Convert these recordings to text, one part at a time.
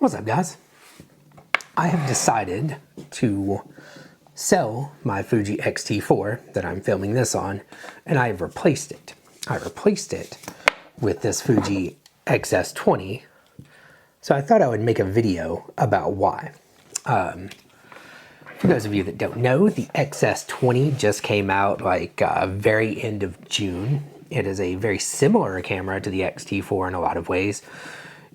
What's up, guys? I have decided to sell my Fuji X-T-4 that I'm filming this on, and I have replaced it. I replaced it with this Fuji X-S20, so I thought I would make a video about why. For those of you that don't know, the X-S20 just came out like very end of June. It is a very similar camera to the X-T-4 in a lot of ways.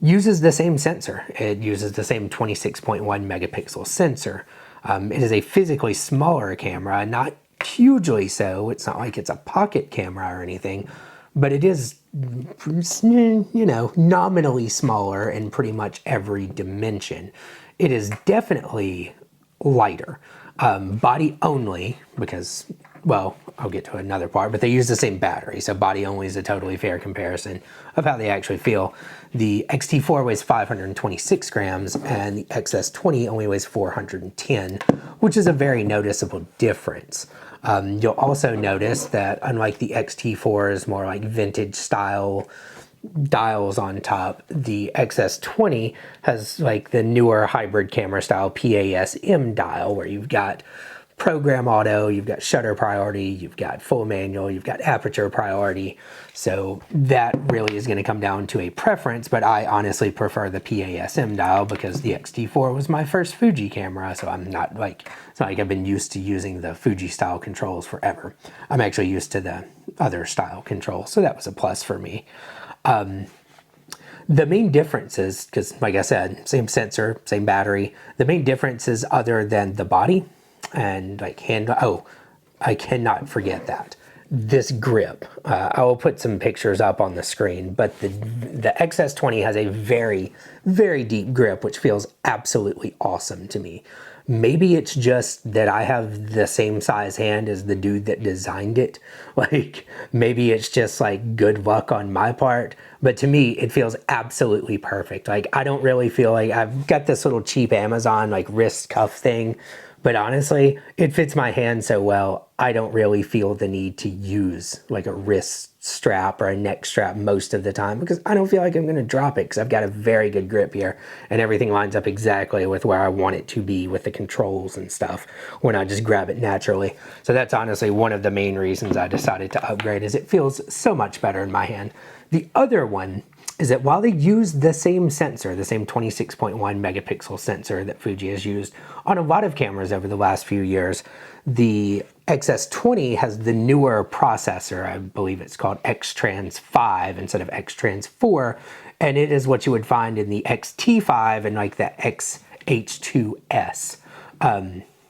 Uses the same sensor. It uses the same 26.1 megapixel sensor. It is a physically smaller camera, not hugely so. It's not like it's a pocket camera or anything, but it is, you know, nominally smaller in pretty much every dimension. It is definitely lighter. Body only, because, well, I'll get to another part, but they use the same battery, so body only is a totally fair comparison of how they actually feel. The X-T-4 weighs 526 grams, and the X-S20 only weighs 410, which is a very noticeable difference. You'll also notice that unlike the X-T-4's more like vintage style dials on top, the X-S20 has like the newer hybrid camera style PASM dial, where you've got program auto, you've got shutter priority, you've got full manual, you've got aperture priority. So that really is going to come down to a preference, but I honestly prefer the PASM dial because the X-T-4 was my first Fuji camera, so I'm not like, it's not like I've been used to using the Fuji style controls forever. I'm actually used to the other style controls, so that was a plus for me. The main difference is, because like I said, same sensor, same battery, the main difference is other than the body and like I cannot forget that. This grip. I will put some pictures up on the screen, but the X-S20 has a very, very deep grip, which feels absolutely awesome to me. Maybe it's just that I have the same size hand as the dude that designed it. Like, maybe it's just like good luck on my part, but to me, it feels absolutely perfect. Like, I don't really feel like I've got this little cheap Amazon like wrist cuff thing, but honestly, it fits my hand so well, I don't really feel the need to use like a wrist strap or a neck strap most of the time because I don't feel like I'm going to drop it because I've got a very good grip here and everything lines up exactly with where I want it to be with the controls and stuff when I just grab it naturally. So that's honestly one of the main reasons I decided to upgrade, is it feels so much better in my hand. The other one is that while they use the same sensor, the same 26.1 megapixel sensor that Fuji has used on a lot of cameras over the last few years, the X-S20 has the newer processor. I believe it's called X-Trans 5 instead of X-Trans 4, and it is what you would find in the X-T5 and like the X-H2S.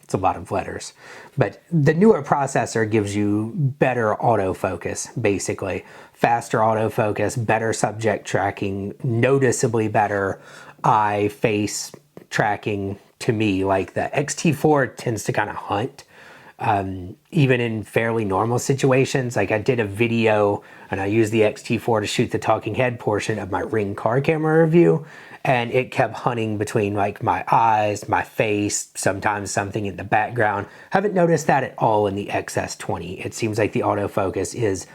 It's a lot of letters, but the newer processor gives you better autofocus, basically. Faster autofocus, better subject tracking, noticeably better eye, face tracking to me. Like the X-T4 tends to kind of hunt, even in fairly normal situations. Like I did a video and I used the X-T4 to shoot the talking head portion of my Ring car camera review, and it kept hunting between like my eyes, my face, sometimes something in the background. Haven't noticed that at all in the X-S20. It seems like the autofocus is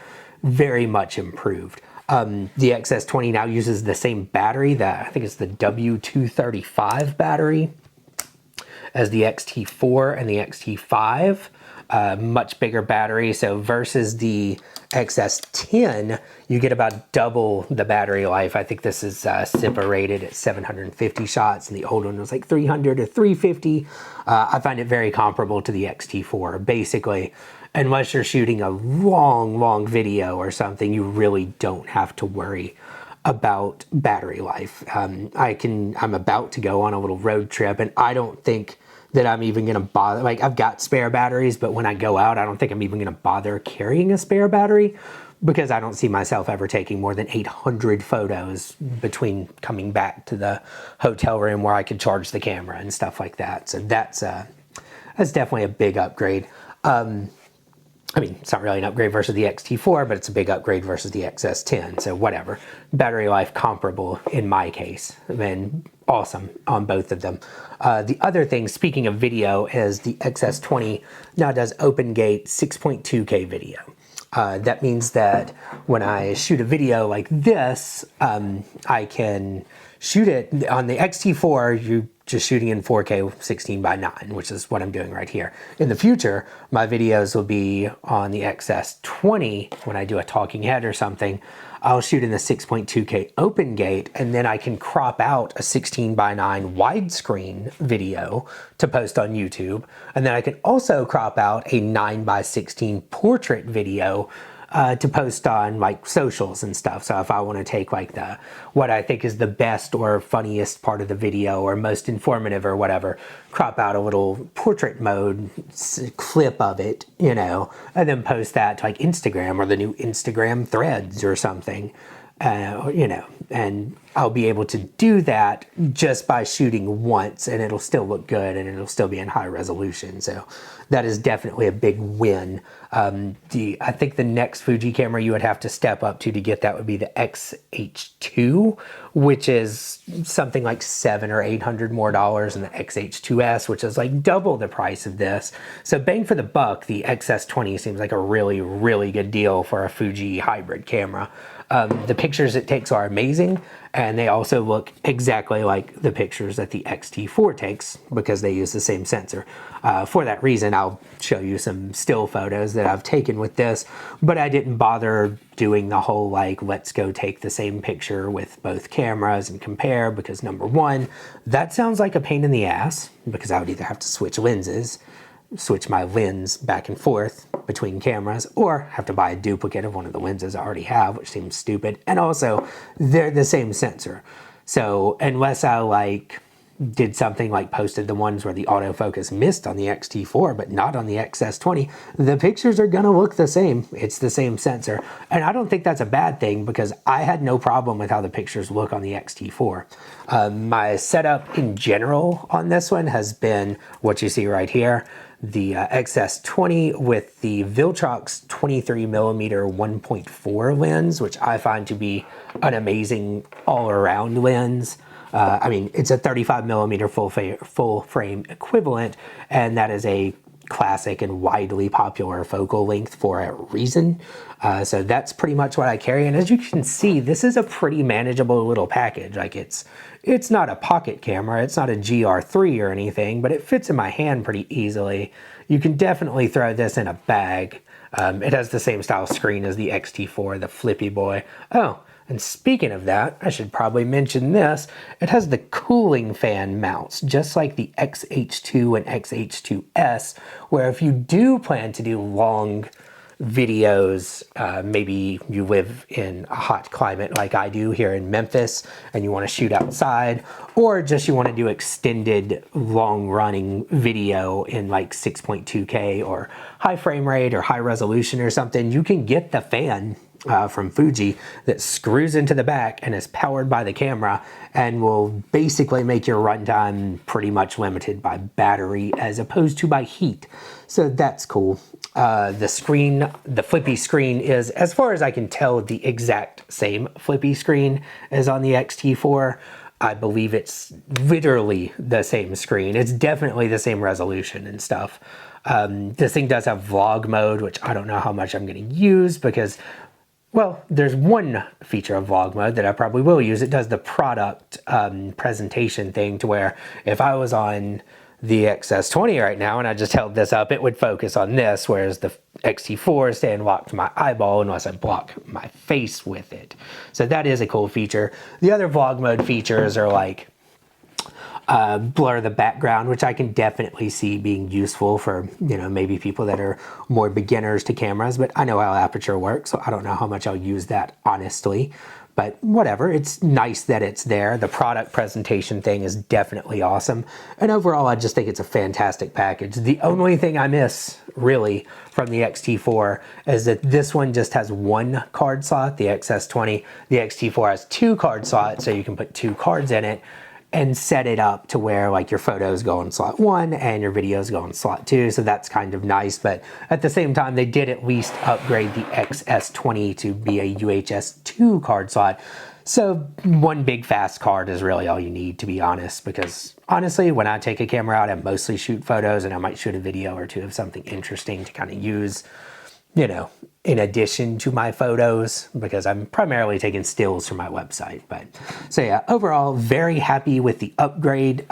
very much improved. The X-S20 now uses the same battery, that I think it's the W235 battery, as the X-T4 and the X-T5. Much bigger battery, so versus the X-S10, you get about double the battery life. I think this is SIPA rated at 750 shots, and the old one was like 300 or 350. I find it very comparable to the X-T4. Basically, unless you're shooting a long video or something, you really don't have to worry about battery life. I'm about to go on a little road trip, and I don't think that I'm even gonna bother. Like, I've got spare batteries, but when I go out, I don't think I'm even gonna bother carrying a spare battery because I don't see myself ever taking more than 800 photos between coming back to the hotel room where I could charge the camera and stuff like that. So that's definitely a big upgrade. I mean, it's not really an upgrade versus the X-T4, but it's a big upgrade versus the X-S10, so whatever. Battery life comparable in my case, and awesome on both of them. The other thing, speaking of video, is the X-S20 now does open gate 6.2K video. That means that when I shoot a video like this, I can shoot it on the X-T4, you just shooting in 4K 16:9, which is what I'm doing right here. In the future, my videos will be on the X-S20 when I do a talking head or something. I'll shoot in the 6.2K open gate, and then I can crop out a 16:9 widescreen video to post on YouTube. And then I can also crop out a 9:16 portrait video to post on like socials and stuff. So if I want to take like what I think is the best or funniest part of the video or most informative or whatever, crop out a little portrait mode clip of it, you know, and then post that to like Instagram or the new Instagram threads or something, you know, and I'll be able to do that just by shooting once, and it'll still look good and it'll still be in high resolution. So that is definitely a big win. I think the next Fuji camera you would have to step up to get that would be the X-H2, which is something like $700 or $800 more, and the X-H2S, which is like double the price of this. So bang for the buck, the X-S20 seems like a really, really good deal for a Fuji hybrid camera. The pictures it takes are amazing, and they also look exactly like the pictures that the X-T4 takes because they use the same sensor. For that reason, I'll show you some still photos that I've taken with this, but I didn't bother doing the whole like, let's go take the same picture with both cameras and compare, because number one, that sounds like a pain in the ass because I would either have to switch lenses, switch my lens back and forth between cameras, or have to buy a duplicate of one of the lenses I already have, which seems stupid. And also, they're the same sensor. So unless I like did something like posted the ones where the autofocus missed on the X-T4 but not on the X-S20, the pictures are gonna look the same. It's the same sensor. And I don't think that's a bad thing because I had no problem with how the pictures look on the X-T4. My setup in general on this one has been what you see right here. The X-S20 with the Viltrox 23mm 1.4 lens, which I find to be an amazing all-around lens. I mean, it's a 35mm full frame equivalent, and that is a classic and widely popular focal length for a reason. So that's pretty much what I carry. And as you can see, this is a pretty manageable little package. Like it's not a pocket camera, it's not a GR3 or anything, but it fits in my hand pretty easily. You can definitely throw this in a bag. It has the same style screen as the X-T4, the flippy boy. Oh, and speaking of that, I should probably mention this. It has the cooling fan mounts, just like the X-H2 and X-H2S, where if you do plan to do long videos, maybe you live in a hot climate like I do here in Memphis and you want to shoot outside, or just you want to do extended long running video in like 6.2K or high frame rate or high resolution or something, you can get the fan from Fuji that screws into the back and is powered by the camera and will basically make your runtime pretty much limited by battery as opposed to by heat. So that's cool. The screen, the flippy screen is, as far as I can tell, the exact same flippy screen as on the X-T4. I believe it's literally the same screen. It's definitely the same resolution and stuff. This thing does have vlog mode, which I don't know how much I'm going to use because, well, there's one feature of vlog mode that I probably will use. It does the product presentation thing to where if I was on the X-S20 right now and I just held this up, it would focus on this, whereas the X-T4 is staying locked to my eyeball unless I block my face with it. So that is a cool feature. The other vlog mode features are like blur the background, which I can definitely see being useful for, you know, maybe people that are more beginners to cameras, but I know how aperture works, so I don't know how much I'll use that honestly. But whatever, it's nice that it's there. The product presentation thing is definitely awesome. And overall, I just think it's a fantastic package. The only thing I miss, really, from the X-T4 is that this one just has one card slot, the X-S20. The X-T4 has two card slots, so you can put two cards in it and set it up to where like your photos go in slot 1 and your videos go in slot 2. So that's kind of nice. But at the same time, they did at least upgrade the X-S20 to be a UHS 2 card slot. So one big fast card is really all you need, to be honest, because honestly, when I take a camera out, I mostly shoot photos and I might shoot a video or two of something interesting to kind of use you know, in addition to my photos, because I'm primarily taking stills for my website. But so yeah, overall, very happy with the upgrade.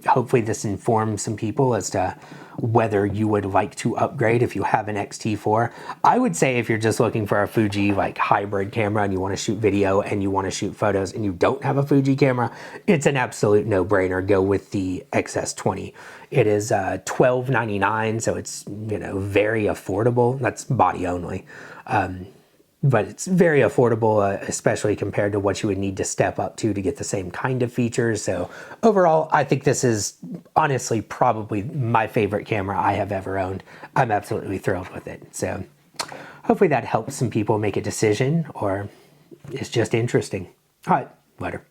Hopefully this informs some people as to whether you would like to upgrade if you have an X-T4. I would say if you're just looking for a Fuji like hybrid camera and you want to shoot video and you want to shoot photos and you don't have a Fuji camera, it's an absolute no-brainer. Go with the X-S20. It is $12.99, so it's, you know, very affordable. That's body only. But it's very affordable, especially compared to what you would need to step up to get the same kind of features. So overall, I think this is honestly probably my favorite camera I have ever owned. I'm absolutely thrilled with it. So hopefully that helps some people make a decision, or it's just interesting. All right, later.